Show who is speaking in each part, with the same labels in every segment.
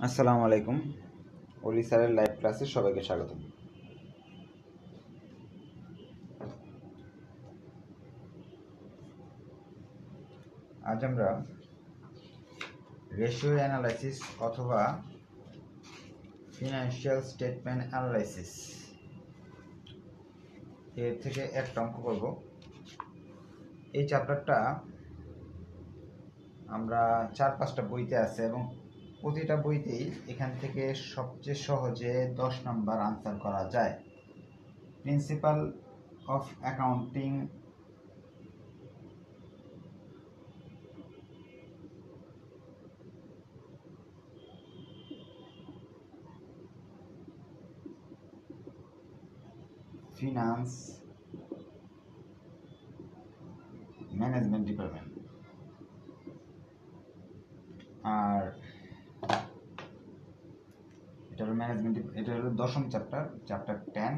Speaker 1: আসসালামু আলাইকুম। অলি স্যারের লাইভ ক্লাসে সবাইকে স্বাগত। আজ আমরা রেশিও অ্যানালাইসিস অথবা ফিনান্সিয়াল স্টেটমেন্ট অ্যানালাইসিস এর থেকে একটা অঙ্ক করব। এই চ্যাপ্টারটা আমরা 4-5টা বইতে আছে এবং প্রতিটা বইতেই এখান থেকে সবচেয়ে সহজে 10 নম্বর আনসার করা যায়। Principal of accounting finance management department, আর এটা হলো ম্যানেজমেন্ট, এটা হলো 10ম চ্যাপ্টার 10।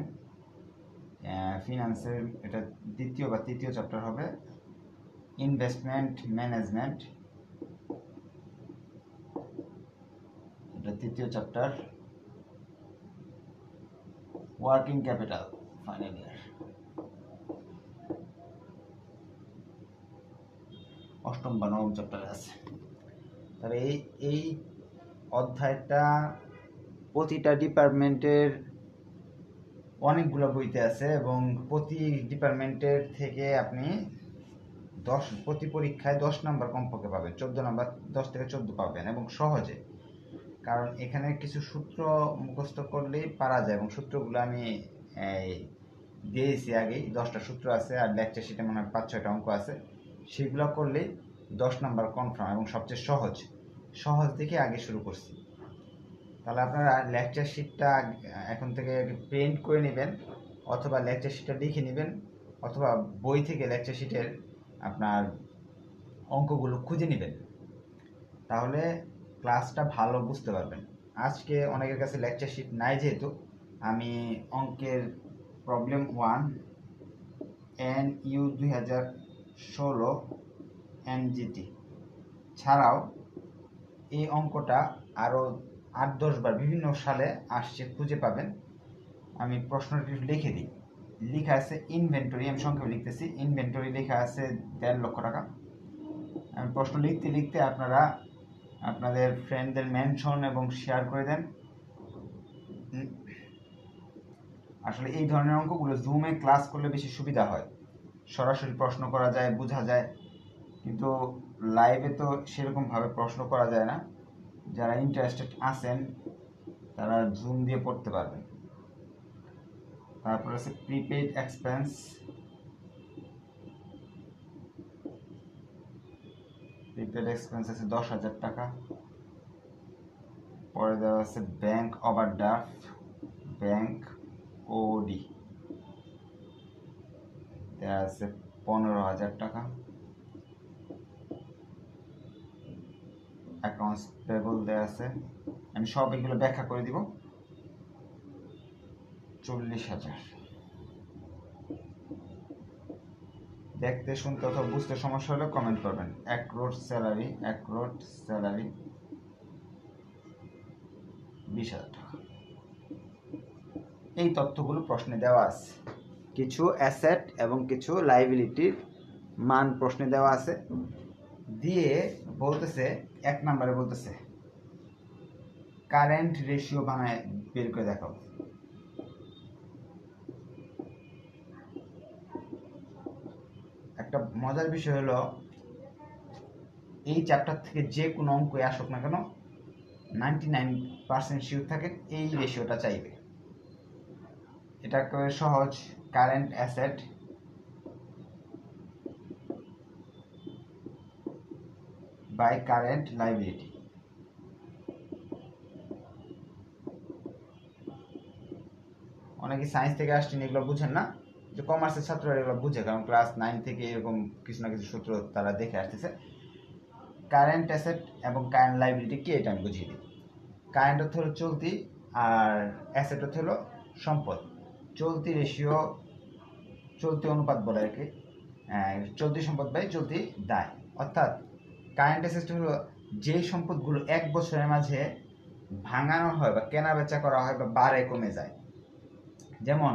Speaker 1: ফিনান্সের এটা দ্বিতীয় বা তৃতীয় চ্যাপ্টার হবে। ইনভেস্টমেন্ট ম্যানেজমেন্ট, এটা তৃতীয় chapter. Working capital final year, 8ম বা 9ম চ্যাপ্টারে আছে। তাহলে এই অধ্যায়টা প্রতিটা ডিপার্টমেন্টের অনেকগুলো বইতে আছে এবং প্রতি ডিপার্টমেন্টের থেকে আপনি প্রতি পরীক্ষায় 10 নাম্বার কমপক্ষে পাবেন, 14 নাম্বার, 10 থেকে 14 পাবেন এবং সহজে। কারণ এখানে কিছু সূত্র মুখস্থ করলেই পারা যায় এবং সূত্রগুলো আমি দিয়েছি আগেই। 10টা সূত্র আছে আর লেকচার শিটে মনে হয় 5-6টা অঙ্ক আছে। সেগুলো করলেই 10 নাম্বার কনফার্ম এবং সবচেয়ে সহজ থেকে আগে শুরু করছি। তাহলে আপনারা লেকচার শিটটা এখন থেকে প্রিন্ট করে নেবেন অথবা লেকচার শিটটা লিখে নেবেন অথবা বই থেকে লেকচার শিটের আপনার অঙ্কগুলো খুঁজে নেবেন, তাহলে ক্লাসটা ভালো বুঝতে পারবেন। আজকে অনেকের কাছে লেকচার শিট নাই, যেহেতু আমি অঙ্কের প্রবলেম 1 NU 2016 NGT ছাড়াও এই অঙ্কটা আরও 8-10 বার বিভিন্ন সালে আসছে, খুঁজে পাবেন। আমি প্রশ্নটি লিখে দিই। লেখা আছে ইনভেন্টরি, আমি সংক্ষেপে লিখতেছি। ইনভেন্টরি লেখা আছে 1.5 লক্ষ টাকা। আমি প্রশ্ন লিখতে লিখতে আপনারা আপনাদের ফ্রেন্ডদের মেনশন এবং শেয়ার করে দেন। আসলে এই ধরনের অঙ্কগুলো জুমে ক্লাস করলে বেশি সুবিধা হয়, সরাসরি প্রশ্ন করা যায়, বোঝা যায়, কিন্তু লাইভে তো সেরকমভাবে প্রশ্ন করা যায় না। যারা ইন্টারেস্টেড আছেন তারা জুম দিয়ে পড়তে পারবেন। তারপর আছে প্রিপেইড এক্সপেন্স, প্রিপেইড এক্সপেন্স আছে 10,000 টাকা। পরে দেওয়া আছে ব্যাংক ওভারড্রাফট, ব্যাংক ওডি দেওয়া আছে 15,000 টাকা। অ্যাকাউন্টস পেয়েবল দেওয়া আছে, আমি সব এগুলো ব্যাখ্যা করে দিব, 40,000। দেখতে শুনতে অথবা বুঝতে সমস্যা হলে কমেন্ট করবেন। অ্যাক্রোড স্যালারি 20,000 টাকা। এই তথ্যগুলো প্রশ্নে দেওয়া আছে। কিছু অ্যাসেট এবং কিছু লাইবিলিটির মান প্রশ্নে দেওয়া আছে। দিয়ে বলতেছে 1 নম্বরে বলতেছে কারেন্ট রেশিও বানায় বের করে দেখাও। একটা মজার বিষয় হলো, এই চ্যাপ্টার থেকে যে কোনো অঙ্কই আসুক না কেন 99% শিওর থাকেন এই রেশিওটা চাইবে। এটা একেবারে সহজ। Current asset by current liability. অনেকে সায়েন্স থেকে আসছেন, এগুলো বুঝেন না, যে কমার্সের ছাত্ররা এগুলো বুঝে, কারণ ক্লাস 9 থেকে এরকম কিছু না কিছু সূত্র তারা দেখে আসতেছে। কারেন্ট অ্যাসেট এবং কারেন্ট লাইবিলিটি কি, এটা আমি বুঝিয়ে দিই। কারেন্ট অর্থ হলো চলতি আর অ্যাসেট অর্থ হলো সম্পদ। চলতি রেশিও, চলতি অনুপাত বলে আর কি, চলতি সম্পদ বাই চলতি দায়। অর্থাৎ কারেন্ট অ্যাসেট হলো যে সম্পদগুলো 1 বছরের মাঝে ভাঙানো হয় বা কেনা বেচা করা হয় বা বাড়ে কমে যায়। যেমন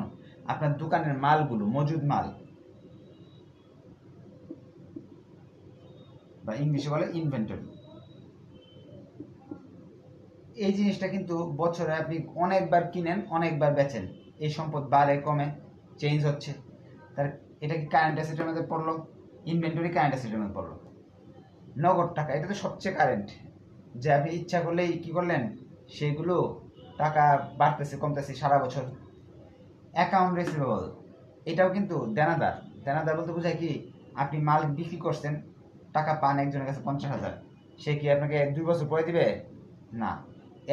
Speaker 1: আপনার দোকানের মালগুলো, মজুদ মাল বা ইংলিশে বলে ইনভেন্টরি, এই জিনিসটা কিন্তু বছরে আপনি অনেকবার কিনেন, অনেকবার বেচেন, এই সম্পদ বাড়ে কমে চেঞ্জ হচ্ছে। তার এটা কি কারেন্ট অ্যাসেটের মধ্যে পড়লো? ইনভেন্টরি কারেন্ট অ্যাসেটের মধ্যে পড়লো। নগদ টাকা, এটা তো সবচেয়ে কারেন্ট, যে আপনি ইচ্ছা করলেই কি করলেন, সেগুলো টাকা বাড়তেছে কমতেছে সারা বছর। অ্যাকাউন্ট রিসিভেবল, এটাও কিন্তু দেনাদার। দেনাদার বলতে বোঝায় কি, আপনি মাল বিক্রি করছেন, টাকা পান একজনের কাছে 50,000, সে কি আপনাকে 2 বছর পরে দিবে? না,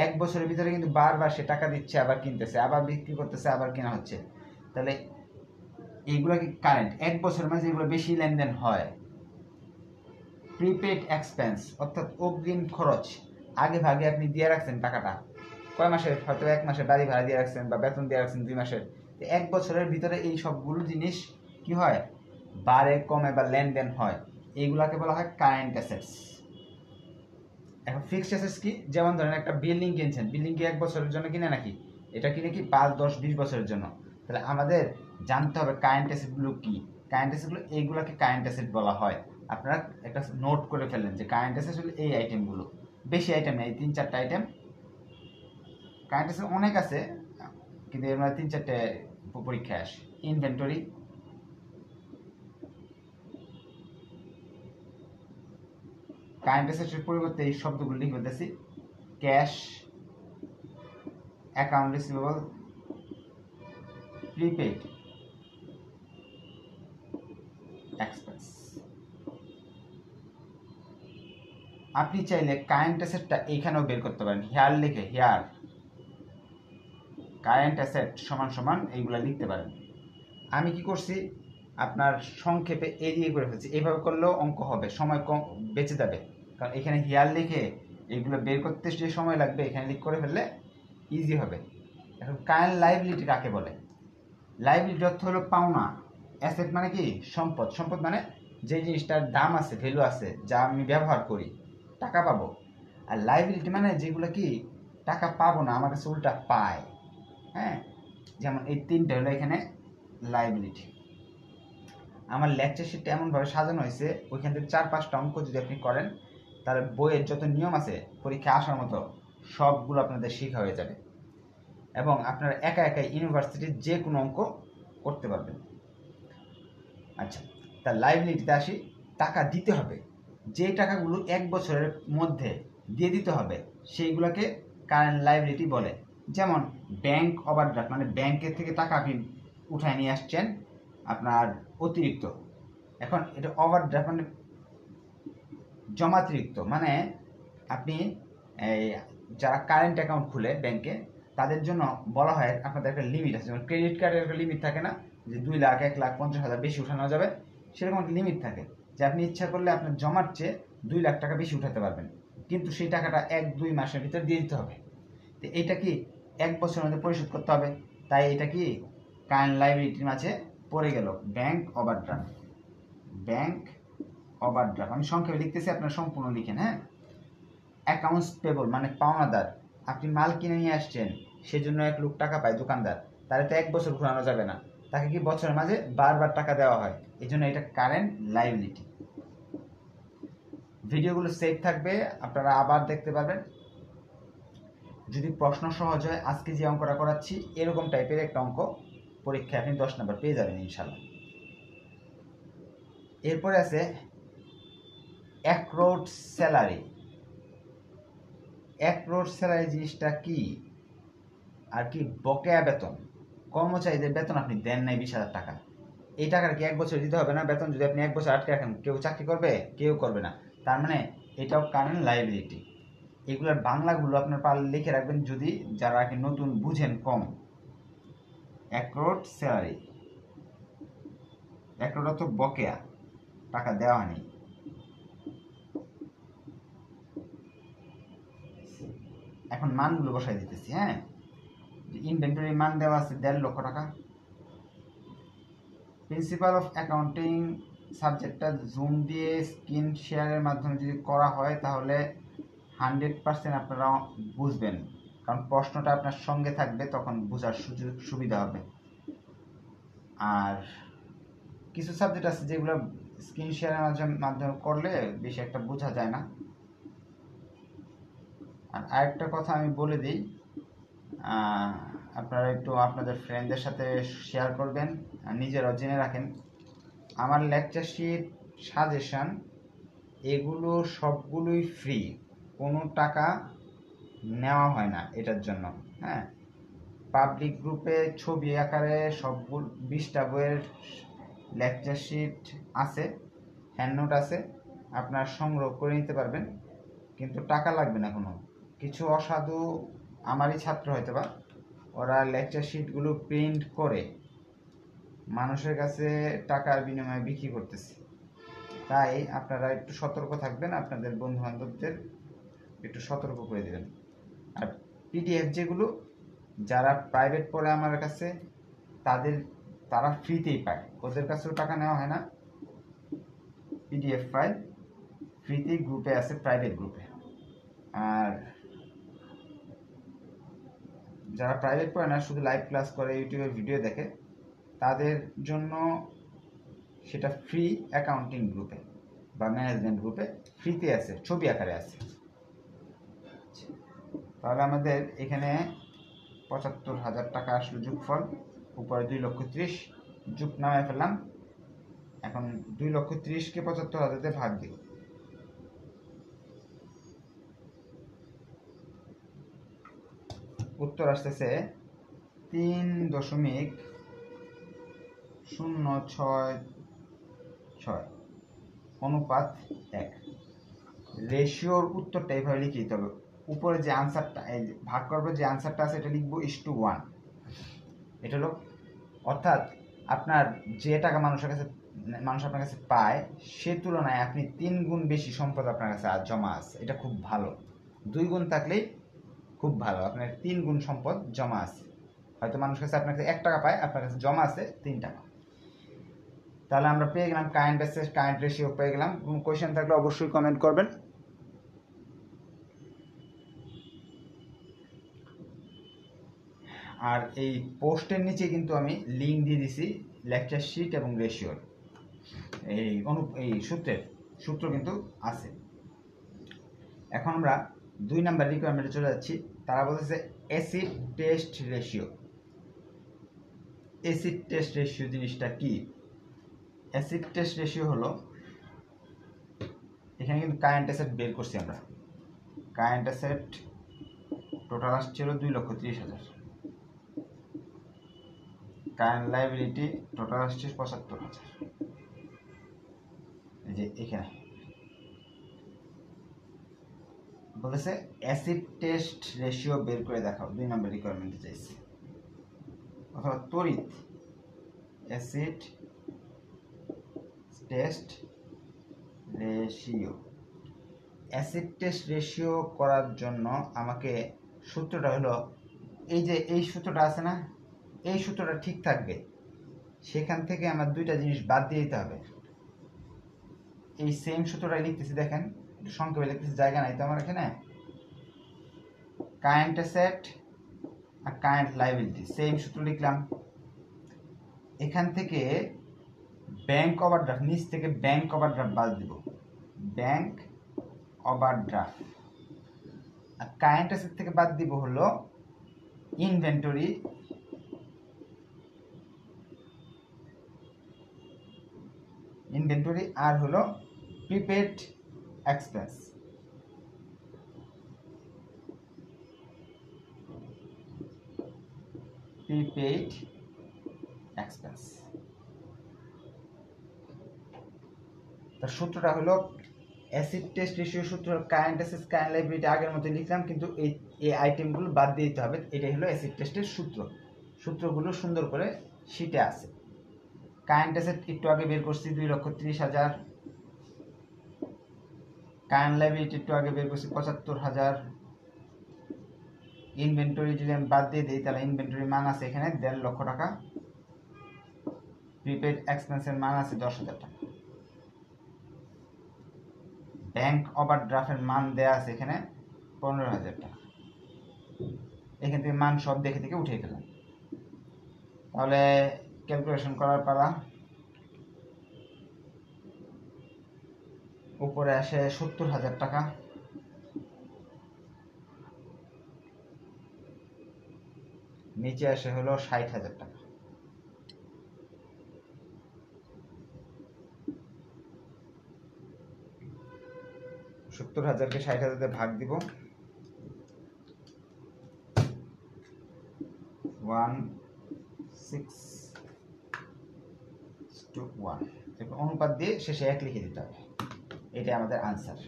Speaker 1: 1 বছরের ভিতরে কিন্তু বারবার সে টাকা দিচ্ছে, আবার কিনতেছে, আবার বিক্রি করতেছে, আবার কেনা হচ্ছে। তাহলে এইগুলো কি কারেন্ট? 1 বছরের মাঝে এগুলো বেশি লেনদেন হয়। প্রিপেড এক্সপেন্স, অর্থাৎ অগ্রিম খরচ, আগে ভাগে আপনি দিয়ে রাখছেন টাকাটা, কয় মাসের, হয়তো 1 মাসের বাড়ি ভাড়া দিয়ে রাখছেন বা বেতন দিয়ে রাখছেন 2 মাসের, 1 বছরের ভিতরে এই সবগুলো জিনিস কি হয়, বাড়ে কমে বা লেনদেন হয়, এইগুলাকে বলা হয় কারেন্ট অ্যাসেটস। এখন ফিক্সড অ্যাসেটস কি? যেমন ধরেন একটা বিল্ডিং কিনছেন, বিল্ডিং কি 1 বছরের জন্য কিনে নাকি? এটা কিনে কি 5, 10, 20 বছরের জন্য। তাহলে আমাদের জানতে হবে কারেন্ট অ্যাসেটগুলো কি। কারেন্ট অ্যাসেটগুলো এইগুলোকে কারেন্ট অ্যাসেট বলা হয়। আপনারা একটা নোট করে ফেললেন যে কারেন্ট অ্যাসেট হলো এই আইটেমগুলো, বেশি আইটেম নেই, 3-4টা আইটেম। কারেন্ট অ্যাসেট অনেক আছে, কিন্তু এর মধ্যে 3-4টে পরীক্ষায় আসে। ইনভেন্টরি, কারেন্ট অ্যাসেটের পরিবর্তে এই শব্দগুলো লিখে ফেলতেছি: cash, account receivable, prepaid expense. আপনি চাইলে কারেন্ট অ্যাসেটটা এইখানেও বের করতে পারেন, হেয়ার লিখে, হেয়ার কারেন্ট অ্যাসেট সমান সমান এইগুলা লিখতে পারেন। আমি কি করছি, আপনার সংক্ষেপে এ দিয়ে করে ফেলছি। এইভাবে করলেও অঙ্ক হবে, সময় কম বেঁচে যাবে, কারণ এখানে হেয়ার লিখে এইগুলো বের করতে যে সময় লাগবে, এখানে লিখ করে ফেললে ইজি হবে। এখন কারেন্ট লাইবিলিটি কাকে বলে? লাইবিলিটি অর্থ হলো পাওনা। অ্যাসেট মানে কি? সম্পদ। সম্পদ মানে যে জিনিসটার দাম আছে, ভ্যালু আছে, যা আমি ব্যবহার করি, টাকা পাবো। আর লাইবিলিটি মানে যেগুলো কি টাকা পাবো না, আমার কাছে উল্টা পায়। হ্যাঁ, যেমন এই 3টে হলো এখানে লাইবিলিটি। আমার লেকচার শিটটা এমনভাবে সাজানো হয়েছে, ওইখান থেকে 4-5টা অঙ্ক যদি আপনি করেন, তাহলে বইয়ের যত নিয়ম আছে পরীক্ষা আসার মতো সবগুলো আপনাদের শেখা হয়ে যাবে, এবং আপনারা একা একাই ইউনিভার্সিটির যে কোনো অঙ্ক করতে পারবেন। আচ্ছা, তার লাইবিলিটিতে আসি। টাকা দিতে হবে, যে টাকাগুলো 1 বছরের মধ্যে দিয়ে দিতে হবে, সেইগুলোকে কারেন্ট লাইবিলিটি বলে। যেমন ব্যাংক ওভারড্রাফট, মানে ব্যাংকের থেকে টাকা আপনি উঠায় নিয়ে আসছেন আপনার অতিরিক্ত। এখন এটা ওভারড্রাফট মানে জমাতিরিক্ত, মানে আপনি এই যারা কারেন্ট অ্যাকাউন্ট খুলে ব্যাংকে, তাদের জন্য বলা হয় আপনাদের একটা লিমিট আছে। যেমন ক্রেডিট কার্ডের একটা লিমিট থাকে না, যে 2 লাখ, 1 লাখ, 50,000 বেশি উঠানো যাবে, সেরকম একটা লিমিট থাকে, যে আপনি ইচ্ছা করলে আপনার জমার চেয়ে 2 লাখ টাকা বেশি উঠাতে পারবেন, কিন্তু সেই টাকাটা 1-2 মাসের ভিতরে দিয়ে দিতে হবে। তো এইটা কি 1 বছরের মধ্যে পরিশোধ করতে হবে, তাই এটা কি কারেন্ট লাইবিলিটির মাঝে পড়ে গেল। ব্যাংক ওভারড্রাফট, ব্যাংক ওভারড্রাফট আমি সংক্ষেপে লিখতেছি, আপনারা সম্পূর্ণ লিখেন। হ্যাঁ, অ্যাকাউন্টস পেবল মানে পাওনাদার। আপনি মাল কিনে নিয়ে আসছেন, সেজন্য এক লোক টাকা পায় দোকানদার, তাহলে তো 1 বছর ঘোরানো যাবে না, তাকে কি বছরের মাঝে বারবার টাকা দেওয়া হয়, এই জন্য এটা কারেন্ট লাইবিলিটি। ভিডিওগুলো সেভ থাকবে, আপনারা আবার দেখতে পারবেন। যদি প্রশ্ন সহজ হয়, আজকে যে অঙ্কটা করাচ্ছি এরকম টাইপের একটা অঙ্ক পরীক্ষায় আপনি 10 নাম্বার পেয়ে যাবেন ইনশাল্লাহ। এরপরে আছে অ্যাক্রোড স্যালারি। অ্যাক্রোড স্যালারি জিনিসটা কি? আর কি বকেয়া বেতন, কর্মচারীদের বেতন আপনি দেন নাই 20,000 টাকা, এই টাকার কি 1 বছর দিতে হবে না বেতন? যদি আপনি 1 বছর আটকে রাখেন, কেউ চাকরি করবে? কেউ করবে না। তার মানে এটাও কারেন্ট লাইবিলিটি। এগুলোর বাংলাগুলো আপনার পারলে লিখে রাখবেন, যদি যারা কি নতুন বুঝেন কম। অ্যাক্রোড স্যালারি, অ্যাক্রোড অর্থ বকেয়া, টাকা দেওয়া নেই। এখন মানগুলো বসাই দিতেছি। হ্যাঁ, ইনভেন্টরি মান দেওয়া আছে 1.5 লক্ষ টাকা। প্রিন্সিপাল অফ অ্যাকাউন্টিং সাবজেক্টটা জুম দিয়ে স্ক্রিন শেয়ারের মাধ্যমে যদি করা হয়, তাহলে 100% আপনারা বুঝবেন, কারণ প্রশ্নটা আপনার সঙ্গে থাকবে, তখন বোঝার সুবিধা হবে। আর কিছু সাবজেক্ট আছে যেগুলো স্ক্রিন শেয়ারের মাধ্যমে করলে বেশি একটা বোঝা যায় না। আর আরেকটা কথা আমি বলে দিই, আপনারা একটু আপনাদের ফ্রেন্ডদের সাথে শেয়ার করবেন, নিজেরাও জেনে রাখেন। আমার লেকচার শিট, সাজেশন এগুলো সবগুলোই ফ্রি, কোনো টাকা নেওয়া হয় না এটার জন্য। হ্যাঁ, পাবলিক গ্রুপে ছবি আকারে সবগুলো 20টা বইয়ের লেকচার শিট আছে, হ্যান্ডনোট আছে, আপনারা সংগ্রহ করে নিতে পারবেন, কিন্তু টাকা লাগবে না কোনো। কিছু অসাধু আমারই ছাত্র হয়তো বা, ওরা লেকচার শিটগুলো প্রিন্ট করে মানুষের কাছে টাকার বিনিময়ে বিক্রি করতেছে। তাই আপনারা একটু সতর্ক থাকবেন, আপনাদের বন্ধু বান্ধবদের একটু সতর্ক করে দেবেন। আর পিডিএফ যেগুলো যারা প্রাইভেট পড়ে আমার কাছে, তারা ফ্রিতেই পায়, ওদের কাছেও টাকা নেওয়া হয় না। পিডিএফ ফাইল ফ্রিতেই গ্রুপে আছে, প্রাইভেট গ্রুপে। আর যারা প্রাইভেট পড়ে না, শুধু লাইভ ক্লাস করে, ইউটিউবে ভিডিও দেখে, তাদের জন্য সেটা ফ্রি অ্যাকাউন্টিং গ্রুপে বা ম্যানেজমেন্ট গ্রুপে ফ্রিতে আছে, ছবি আকারে আছে। তাহলে আমাদের এখানে ৭৫,০০০ টাকা আসলো যোগফল, উপরে 2,30,০০০ যোগ নামায় ফেললাম। এখন 2,30,০০০কে ৭৫,০০০ ভাগ দিই, উত্তর আসতেছে 3.066 অনুপাত 1। রেশিওর উত্তরটা এইভাবে লিখে দিতে হবে। উপরে যে আনসারটা, এই ভাগ করবে যে আনসারটা আছে, এটা লিখবো 1:1। এটা হলো, অর্থাৎ আপনার যে টাকা মানুষ আপনার কাছে পায়, সে তুলনায় আপনি 3 গুণ বেশি সম্পদ আপনার কাছে জমা আছে। এটা খুব ভালো। 2 গুণ থাকলেই খুব ভালো, আপনার 3 গুণ সম্পদ জমা আছে। হয়তো মানুষ কাছে আপনার কাছে 1 টাকা পায়, আপনার কাছে জমা আছে 3 টাকা। তাহলে আমরা পেয়ে গেলাম কারেন্ট অ্যাসেট, কারেন্ট রেশিও পেয়ে গেলাম। কোনো কোয়েশ্চেন থাকলে অবশ্যই কমেন্ট করবেন। আর এই পোস্টের নিচে কিন্তু আমি লিঙ্ক দিয়ে দিছি লেকচার শিট এবং রেশিওর, এই সূত্র কিন্তু আছে। এখন আমরা 2 নাম্বার রিকোয়ারমেন্টে চলে যাচ্ছি। তারা বলতেছে acid test ratio. Acid test ratio জিনিসটা কি? অ্যাসিড টেস্ট রেশিও হলো, এখানে কিন্তু কারেন্ট অ্যাসেট বের করছি আমরা। কারেন্ট অ্যাসেট টোটাল আসছিল 2,30,০০০। কারেন্ট লাইবিলিটি টোটাল আসছে ৭৫,০০০। এই যে এখানে বলেছে অ্যাসিড টেস্ট রেশিও বের করে দেখাও, 2 নম্বর রিকোয়ারমেন্টে চাইছে। অথবা তড়িৎ acid test ratio. Acid test ratio করার জন্য আমাকে সূত্রটা হলো, এই যে এই সূত্রটা আছে না, এই সূত্রটা ঠিক থাকবে, সেখান থেকে আমার 2টা জিনিস বাদ দিয়ে দিতে হবে। এই সেম সূত্রটাই লিখতেছি, দেখেন সংক্ষেপে লিখতেছি, জায়গা নাই তো আমার এখানে। কারেন্ট অ্যাসেট আর কারেন্ট লাইবিলিটি, সেম সূত্র লিখলাম। এখান থেকে ব্যাংক ওভারড্রাফট, নিচ থেকে ব্যাংক ওভারড্রাফট বাদ দিব, ব্যাংক ওভারড্রাফট। আর কারেন্ট অ্যাসেট থেকে বাদ দিব হলো ইনভেন্টরি, আর হলো প্রিপেড এক্সপেন্স। Prepaid expense. তার সূত্রটা হলো অ্যাসিড টেস্ট রেশিও সূত্র, কারেন্ট অ্যাসেট কারেন্ট লাইবিলিটি আগের মতো লিখলাম, কিন্তু এই আইটেমগুলো বাদ দিয়ে দিতে হবে। এটাই হলো অ্যাসিড টেস্টের সূত্র। সূত্রগুলো সুন্দর করে শিটে আছে। কারেন্ট অ্যাসেট একটু আগে বের করছি 2,30,০০০। কারেন্ট লাইবিলিটি একটু আগে বের করছি ৭৫,০০০। ইনভেন্টরি যদি আমি বাদ দিয়ে দিই, তাহলে ইনভেন্টরি মান আছে এখানে 1.5 লক্ষ টাকা। প্রিপেড এক্সপেন্সের মান আছে 10,000 টাকা। ব্যাংক ওভারড্রাফটের মান দেয়া আছে এখানে 15,000 টাকা। এখান থেকে মান সব দেখে থেকে উঠিয়ে ফেলাম। তাহলে ক্যালকুলেশন করার পালা। উপরে আসে 70,000 টাকা, নিচে আসে হলো 60,000 টাকা। সত্তর হাজারকে 60,000 ভাগ দিব, 1:6:1। অনুপাত দিয়ে শেষে 1 লিখে দিতে হবে। এটাই আমাদের আনসার।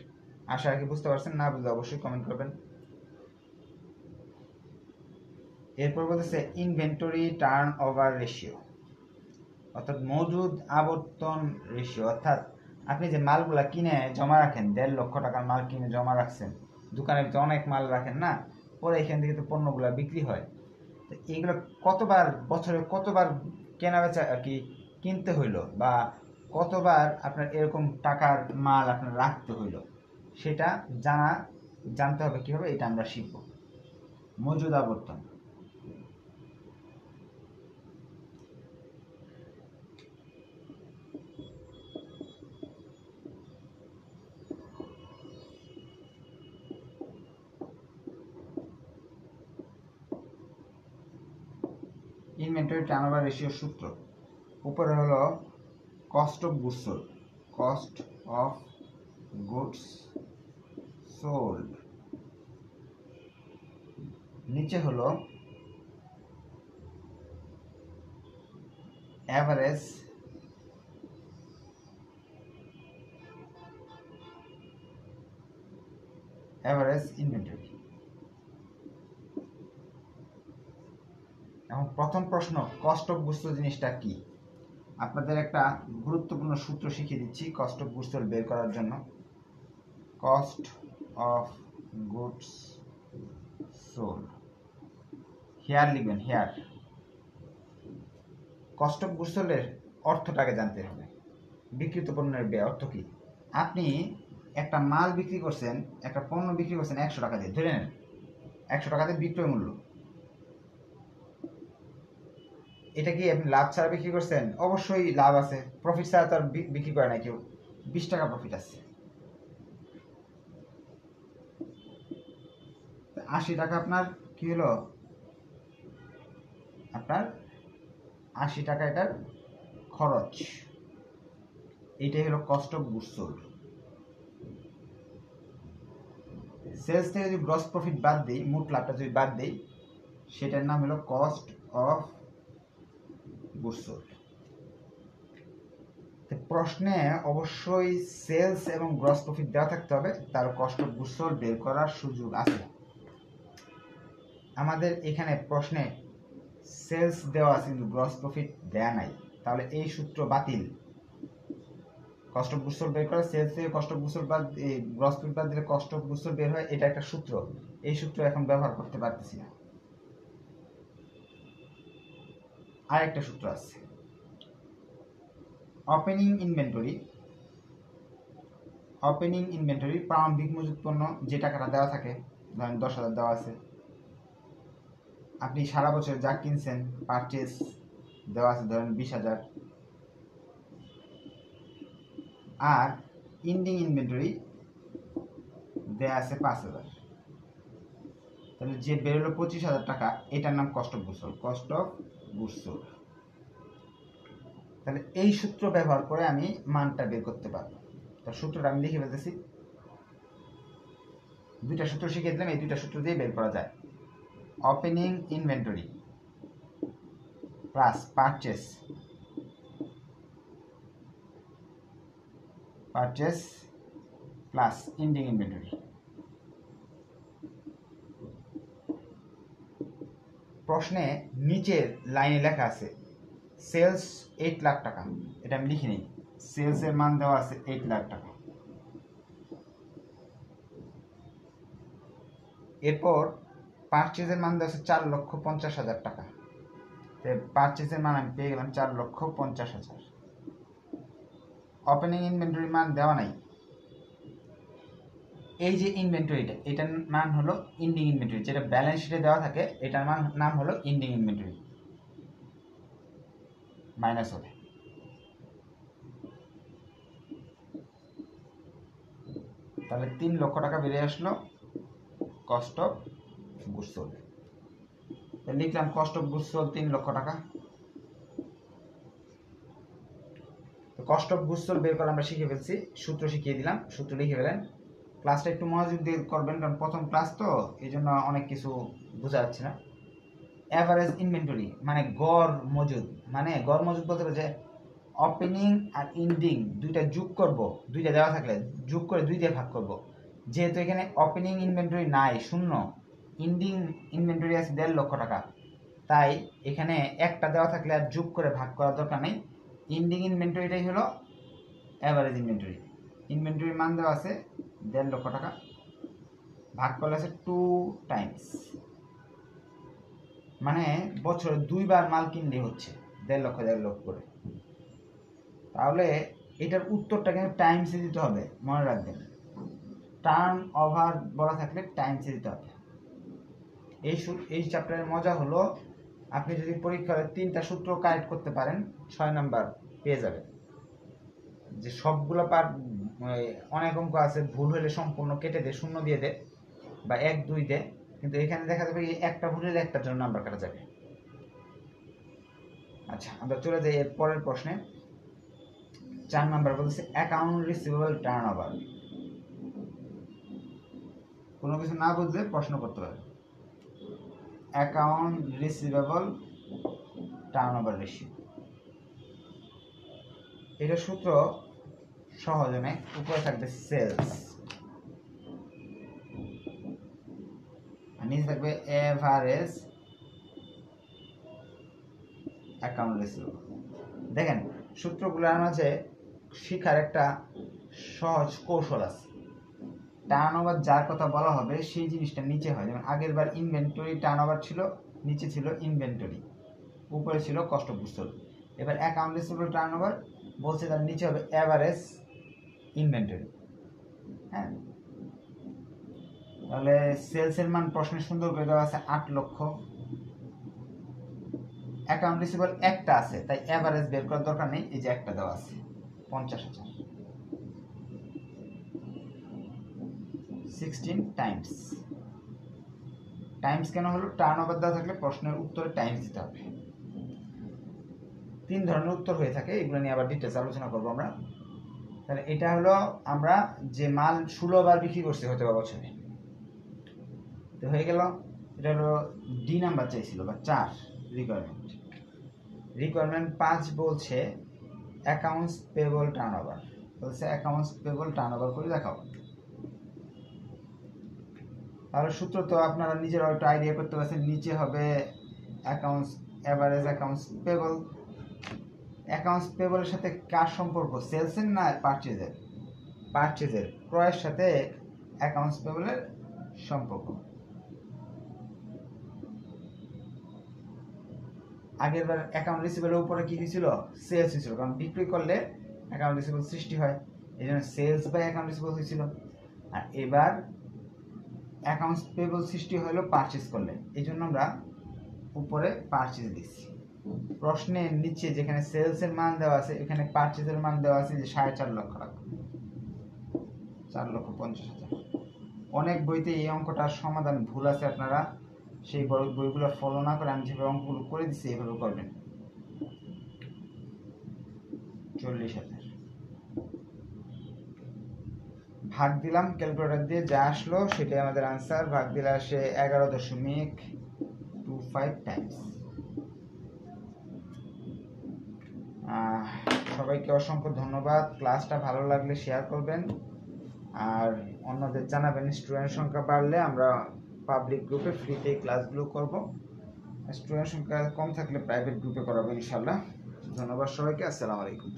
Speaker 1: আশা রাখি বুঝতে পারছেন, না বুঝলে অবশ্যই কমেন্ট করবেন। এরপর বলতেছে ইনভেন্টরি টার্ন ওভার রেশিও, অর্থাৎ মজুদ আবর্তন রেশিও। অর্থাৎ আপনি যে মালগুলা কিনে জমা রাখেন, 1.5 লক্ষ টাকার মাল কিনে জমা রাখছেন, দোকানের ভিতরে অনেক মাল রাখেন না, পরে এখান থেকে তো পণ্যগুলা বিক্রি হয়। তো এইগুলো কতবার, বছরে কতবার কেনা বেচা আর কি কিনতে হইলো, বা কতবার আপনার এরকম টাকার মাল আপনার রাখতে হইলো, সেটা জানতে হবে কিভাবে, এটা আমরা শিখব। মজুদ আবর্তন, ইনভেন্টরি টার্নওভার রেশিও সূত্র। উপরে হলো cost of goods sold, cost of goods sold, নিচে হলো অ্যাভারেজ ইনভেন্টরি। এখন প্রথম প্রশ্ন, কস্ট অফ গুডস সোল্ড জিনিসটা কি? আপনাদের একটা গুরুত্বপূর্ণ সূত্র শিখিয়ে দিচ্ছি কস্ট অফ গুডস সোল্ড বের করার জন্য। Cost of goods sold, here লিখবেন, হেয়ার। কস্ট অফ গুডস সোল্ডের অর্থটাকে জানতে হবে। বিক্রিত পণ্যের ব্যয় অর্থ কি? আপনি একটা মাল বিক্রি করছেন, একটা পণ্য বিক্রি করছেন 100 টাকা দিয়ে, ধরে নেন 100 টাকা দিয়ে বিক্রয় মূল্য। এটা কি আপনি লাভ ছাড়া বিক্রি করছেন? অবশ্যই লাভ আছে, প্রফিট ছাড়া তো আর বিক্রি করে না কেউ। 20 টাকা প্রফিট আছে, 80 টাকা আপনার কি হলো, আপনার 80 টাকা এটার খরচ। এইটাই হলো cost of goods sold. Sales থেকে যদি গ্রস প্রফিট বাদ দেই, মোট লাভটা যদি বাদ দেই, সেটার নাম হলো কস্ট অফ গুডস সোল্ড। প্রশ্নে অবশ্যই সেলস এবং গ্রস প্রফিট দেওয়া থাকতে হবে, তার কস্ট অফ গুডস সোল্ড বের করার সুযোগ আছে। আমাদের এখানে প্রশ্নে সেলস দেওয়া আছে কিন্তু গ্রস প্রফিট দেয়া নাই, তাহলে এই সূত্র বাতিল। কস্ট অফ গুডস সোল্ড বের করে সেলস থেকে কস্ট অফ গুডস সোল্ড বাদ, গ্রস প্রফিট বাদ দিলে কস্ট অফ গুডস সোল্ড বের হয়, এটা একটা সূত্র। এই সূত্র এখন ব্যবহার করতে পারতেছি না। আরেকটা সূত্র আছে, ওপেনিং ইনভেন্টরি। ওপেনিং ইনভেন্টরি প্রারম্ভিক মজুদ পণ্য, যে টাকাটা দেওয়া থাকে, ধরেন 10,000 দেওয়া আছে, আপনি সারা বছর যা কিনছেন পারচেজ দেওয়া আছে ধরেন 20,000, আর ইন্ডিং ইনভেন্টরি দেওয়া আছে 5,000। তাহলে যে বেরোলো 25,000 টাকা, এটার নাম cost of goods sold, cost of goods sold. তাহলে এই সূত্র ব্যবহার করে আমি মানটা বের করতে পারবো। তো সূত্রটা আমি লিখে ফেলতেছি, দুইটা সূত্র শিখিয়ে দিলাম, এই দুইটা সূত্র দিয়ে বের করা যায়। Opening inventory plus purchase plus ending inventory. প্রশ্নে নিচের লাইনে লেখা আছে সেলস 8 লাখ টাকা, এটা আমি লিখে নিই। সেলসের মান দেওয়া আছে 8 লাখ টাকা। এরপর পারচেজের মান দেওয়া আছে 4,50,000 টাকা। পারচেজের মান আমি পেয়ে গেলাম 4,50,000। ওপেনিং ইনভেন্টরি মান দেওয়া নাই, এই যে ইনভেন্টরিটা, এটার মান হলো এন্ডিং ইনভেন্টরি, যেটা ব্যালেন্স শিটে দেওয়া থাকে এটার নাম হলো এন্ডিং ইনভেন্টরি, মাইনাস হবে। তাহলে 3 লক্ষ টাকা বেরিয়ে আসলো কস্ট অফ গুডস সোল্ড। লিখলাম কস্ট অফ গুডস সোল্ড 3 লক্ষ টাকা। তো কস্ট অফ গুডস সোল্ড বের করে আমরা শিখে ফেলছি, সূত্র শিখিয়ে দিলাম, সূত্র লিখে ফেলেন। ক্লাসটা একটু মনোযোগ দিয়ে করবেন, কারণ প্রথম ক্লাস তো এই জন্য অনেক কিছু বোঝা যাচ্ছে না। অ্যাভারেজ ইনভেন্টরি মানে গড় মজুদ, মানে গড় মজুদ বলতে যে ওপেনিং আর এন্ডিং দুইটা যোগ করব, দুইটা দেওয়া থাকলে যোগ করে 2 দিয়ে ভাগ করব। যেহেতু এখানে ওপেনিং ইনভেন্টরি নাই, শূন্য, এন্ডিং ইনভেন্টরি আছে 1.5 লক্ষ টাকা, তাই এখানে একটা দেওয়া থাকলে আর যোগ করে ভাগ করার দরকার নেই। এন্ডিং ইনভেন্টরিটাই হলো অ্যাভারেজ ইনভেন্টরি। ইনভেন্টরির মান দেওয়া আছে 1.5 লক্ষ টাকা, ভাগ করলে আছে 2 টাইমস, মানে বছরে 2 বার মাল কিনলে হচ্ছে 1.5 লক্ষ 1.5 লক্ষ করে। তাহলে এটার উত্তরটা কিন্তু টাইমসে দিতে হবে, মনে রাখবেন। টার্ন ওভার বলা থাকলে টাইমসে দিতে হবে। এই চ্যাপ্টারের মজা হলো আপনি যদি পরীক্ষায় 3টা সূত্র কারেক্ট করতে পারেন 6 নাম্বার পেয়ে যাবেন। যে সবগুলো অনেক অঙ্ক আছে ভুল হলে সম্পূর্ণ কেটে দে, 0 দিয়ে দে বা 1 2 দে, কিন্তু এখানে দেখা যাবে একটা ভুল হলে একটার জন্য নাম্বার কাটা যাবে। আচ্ছা, আমরা চলে যাই এর পরের প্রশ্নে। 4 নাম্বার বলছে অ্যাকাউন্ট রিসিভেবল টার্নওভার। কোনো কিছু না বুঝলে প্রশ্ন করতে পারে। অ্যাকাউন্ট রিসিভেবল টার্নওভার রেশিও, এটা সূত্র সহজ অনেক। উপরে থাকবে সেলস, আর নিচে থাকবে এভারেজ অ্যাকাউন্ট রিসিভেবল। দেখেন সূত্রগুলোর মাঝে শিখার একটা সহজ কৌশল আছে। টার্নওভার যার কথা বলা হবে সেই জিনিসটা নিচে হয়। যেমন আগের বার ইনভেন্টরি টার্নওভার ছিল, নিচে ছিল ইনভেন্টরি, উপরে ছিল কস্ট অফ গুডস সোল্ড। এবার অ্যাকাউন্ট রিসিভেবল টার্নওভার বলছে তার নিচে হবে অ্যাভারেজ ইনভেন্টরি। হ্যাঁ, তাহলে সেলসের মান প্রশ্নে সুন্দর করে দেওয়া আছে 8 লক্ষ। অ্যাকাউন্ট রিসিভেবল একটা আছে, তাই অ্যাভারেজ বের করার দরকার নেই, এই যে একটা দেওয়া আছে 50,000। 16 টাইমস। টাইমস কেন হলো? টার্নওভার দেওয়া থাকলে প্রশ্নের উত্তরে টাইমস দিতে হবে। 3 ধরনের উত্তর হয়ে থাকে, এগুলো নিয়ে আবার ডিটেলস আলোচনা করবো আমরা। তাহলে এটা হলো আমরা যে মাল 16 বার বিক্রি করছি হতে পারে বছরে, তো হয়ে গেল। এটা হলো ডি নাম্বার চাইছিল বা 4 রিকোয়ারমেন্ট। রিকোয়ারমেন্ট 5 বলছে অ্যাকাউন্টস পেবল টার্নওভার, বলছে অ্যাকাউন্টস পেবল টার্নওভার করে দেখাও। তাহলে সূত্র তো আপনারা নিজেরা একটু আইডিয়া করতে পারছেন। নিচে হবে accounts average accounts payable. Accounts পেবলের সাথে কার সম্পর্ক? সেলসের না পারচেজের? পারচেজের, ক্রয়ের সাথে অ্যাকাউন্টস পেবলের সম্পর্ক। আগের বার অ্যাকাউন্ট রিসিভেবলের উপরে কি হয়েছিল? সেলস হয়েছিল, কারণ বিক্রি করলে অ্যাকাউন্ট রিসিভেবল সৃষ্টি হয়, এই জন্য সেলস বাই অ্যাকাউন্ট রিসিভেবল হয়েছিল। আর এবার অ্যাকাউন্টস পেবল সৃষ্টি হলো পারচেজ করলে, এই জন্য আমরা উপরে পারচেজ দিচ্ছি। প্রশ্নের নিচে যেখানে সেলসের মান দেওয়া আছে এখানে পারচেজের মান দেওয়া আছে যে 4.5 লক্ষ টাকা, 4,50,000। অনেক বইতে এই অঙ্কটার সমাধান ভুল আছে, আপনারা সেই বইগুলো ফলো না করে আমি যেভাবে অঙ্কগুলো করে দিচ্ছি এভাবে করবেন। 40,000 ভাগ দিলাম ক্যালকুলেটর দিয়ে, যা আসলো সেটাই আমাদের আনসার। ভাগ দিলে আসে 11.25 টাইমস। সবাইকে অসংখ্য ধন্যবাদ। ক্লাসটা ভালো লাগলে শেয়ার করবেন আর অন্যদের জানাবেন। স্টুডেন্ট সংখ্যা বাড়লে আমরা পাবলিক গ্রুপে ফ্রিতে ক্লাসগুলো করব, স্টুডেন্ট সংখ্যা কম থাকলে প্রাইভেট গ্রুপে করাবো ইনশাল্লাহ। ধন্যবাদ সবাইকে, আসসালামু আলাইকুম।